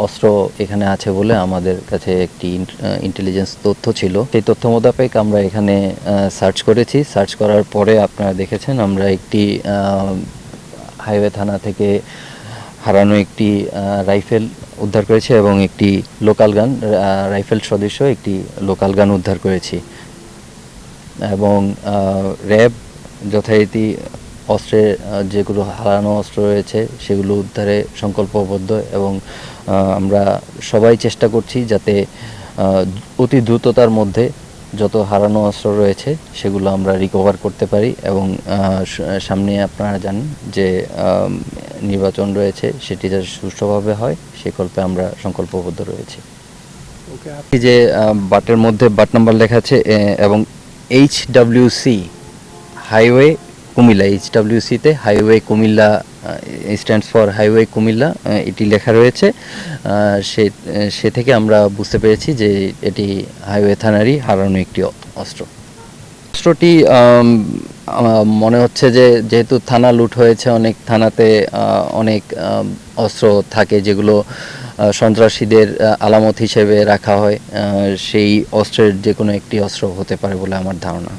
অস্ত্র এখানে আছে বলে আমাদের কাছে একটি ইন্টেলিজেন্স তথ্য ছিল। সেই তথ্য মোতাবেক আমরা এখানে সার্চ করেছি। সার্চ করার পরে আপনারা দেখেছেন আমরা একটি হাইওয়ে থানা থেকে হারানো একটি রাইফেল উদ্ধার করেছি এবং একটি লোকাল গান, রাইফেল সদৃশ একটি লোকাল গান উদ্ধার করেছি এবং র্যাব যথারীতি অস্ত্রের যেগুলো হারানো অস্ত্র রয়েছে সেগুলো উদ্ধারে সংকল্পবদ্ধ এবং আমরা সবাই চেষ্টা করছি যাতে অতি দ্রুততার মধ্যে যত হারানো অস্ত্র রয়েছে সেগুলো আমরা রিকভার করতে পারি এবং সামনে আপনারা জানেন যে নির্বাচন রয়েছে, সেটি যাতে সুষ্ঠুভাবে হয় সেই কল্পে আমরা সংকল্পবদ্ধ রয়েছি। এই যে বাটের মধ্যে বাট নাম্বার লেখা আছে এবং HWC হাইওয়ে কুমিল্লা, HWCতে highway Comilla stands for highway Comilla এটি লেখা রয়েছে। সে থেকে আমরা বুঝতে পেরেছি যে এটি হাইওয়ে থানারই হারানো একটি অস্ত্র। অস্ত্রটি মনে হচ্ছে যে যেহেতু থানা লুট হয়েছে, অনেক থানাতে অনেক অস্ত্র থাকে যেগুলো সন্ত্রাসীদের আলামত হিসেবে রাখা হয়, সেই অস্ত্রের যে কোনো একটি অস্ত্র হতে পারে বলে আমার ধারণা।